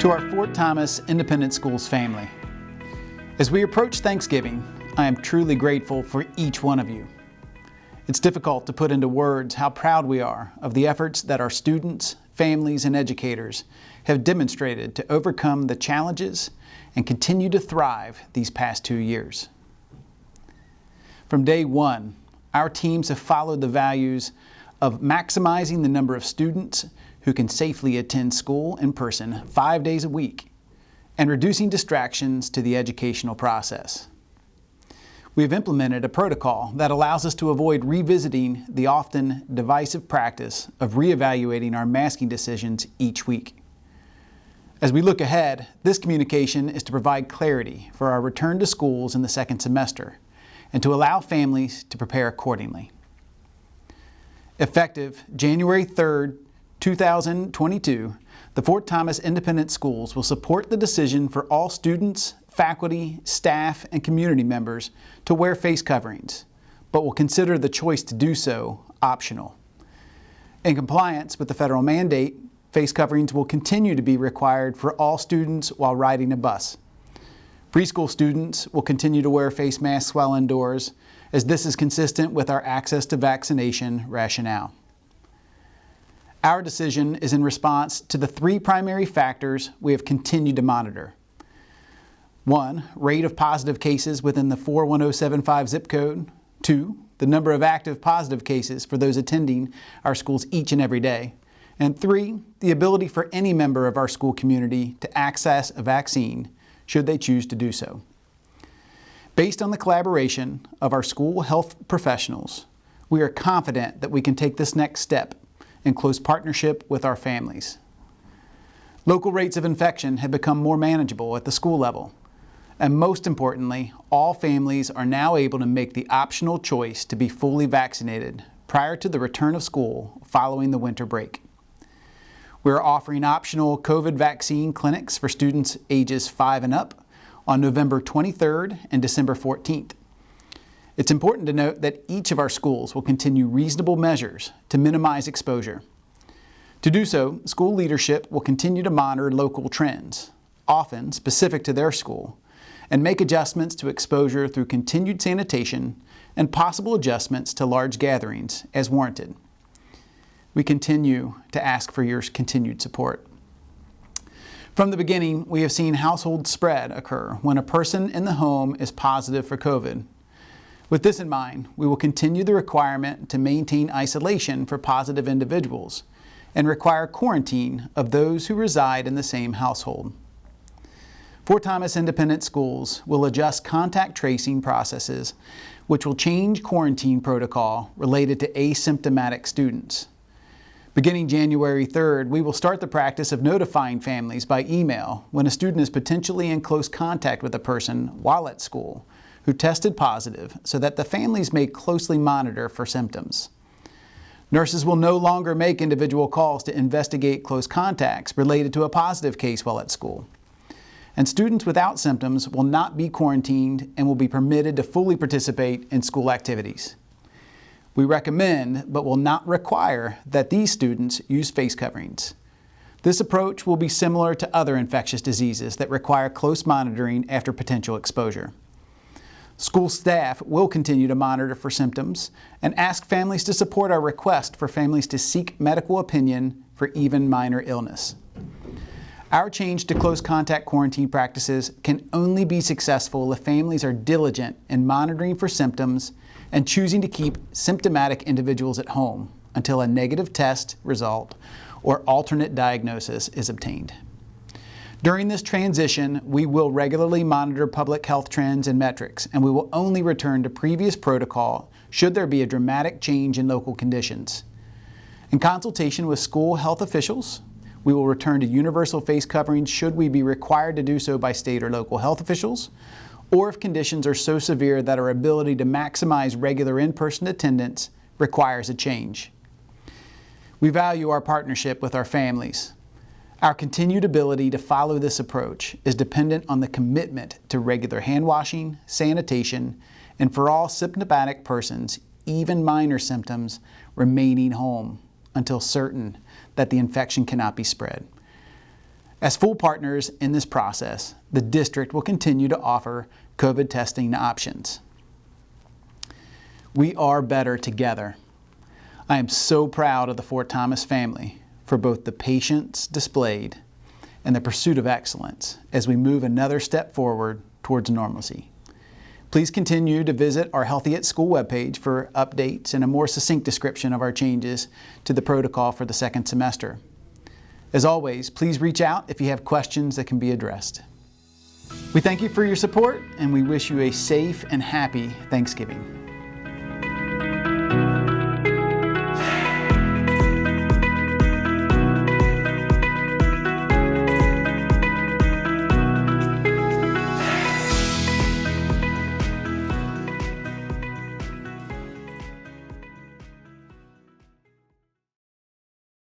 To our Fort Thomas Independent Schools family, as we approach Thanksgiving, I am truly grateful for each one of you. It's difficult to put into words how proud we are of the efforts that our students, families, and educators have demonstrated to overcome the challenges and continue to thrive these past 2 years. From day one, our teams have followed the values of maximizing the number of students who can safely attend school in person 5 days a week and reducing distractions to the educational process. We have implemented a protocol that allows us to avoid revisiting the often divisive practice of reevaluating our masking decisions each week. As we look ahead, this communication is to provide clarity for our return to schools in the second semester and to allow families to prepare accordingly. Effective January 3rd, 2022, the Fort Thomas Independent Schools will support the decision for all students, faculty, staff, and community members to wear face coverings, but will consider the choice to do so optional. In compliance with the federal mandate, face coverings will continue to be required for all students while riding a bus. Preschool students will continue to wear face masks while indoors, as this is consistent with our access to vaccination rationale. Our decision is in response to the 3 primary factors we have continued to monitor. 1, rate of positive cases within the 41075 zip code. 2, the number of active positive cases for those attending our schools each and every day. And 3, the ability for any member of our school community to access a vaccine should they choose to do so. Based on the collaboration of our school health professionals, we are confident that we can take this next step in close partnership with our families. Local rates of infection have become more manageable at the school level, and most importantly, all families are now able to make the optional choice to be fully vaccinated prior to the return of school following the winter break. We're offering optional COVID vaccine clinics for students ages 5 and up on November 23rd and December 14th. It's important to note that each of our schools will continue reasonable measures to minimize exposure. To do so, school leadership will continue to monitor local trends, often specific to their school, and make adjustments to exposure through continued sanitation and possible adjustments to large gatherings as warranted. We continue to ask for your continued support. From the beginning, we have seen household spread occur when a person in the home is positive for COVID. With this in mind, we will continue the requirement to maintain isolation for positive individuals and require quarantine of those who reside in the same household. Fort Thomas Independent Schools will adjust contact tracing processes, which will change quarantine protocol related to asymptomatic students. Beginning January 3rd, we will start the practice of notifying families by email when a student is potentially in close contact with a person while at school who tested positive, so that the families may closely monitor for symptoms. Nurses will no longer make individual calls to investigate close contacts related to a positive case while at school. And students without symptoms will not be quarantined and will be permitted to fully participate in school activities. We recommend, but will not require, that these students use face coverings. This approach will be similar to other infectious diseases that require close monitoring after potential exposure. School staff will continue to monitor for symptoms and ask families to support our request for families to seek medical opinion for even minor illness. Our change to close contact quarantine practices can only be successful if families are diligent in monitoring for symptoms and choosing to keep symptomatic individuals at home until a negative test result or alternate diagnosis is obtained. During this transition, we will regularly monitor public health trends and metrics, and we will only return to previous protocol should there be a dramatic change in local conditions. In consultation with school health officials, we will return to universal face coverings should we be required to do so by state or local health officials, or if conditions are so severe that our ability to maximize regular in-person attendance requires a change. We value our partnership with our families. Our continued ability to follow this approach is dependent on the commitment to regular hand washing, sanitation, and for all symptomatic persons, even minor symptoms, remaining home until certain that the infection cannot be spread. As full partners in this process, the district will continue to offer COVID testing options. We are better together. I am so proud of the Fort Thomas family for both the patience displayed and the pursuit of excellence as we move another step forward towards normalcy. Please continue to visit our Healthy at School webpage for updates and a more succinct description of our changes to the protocol for the second semester. As always, please reach out if you have questions that can be addressed. We thank you for your support and we wish you a safe and happy Thanksgiving.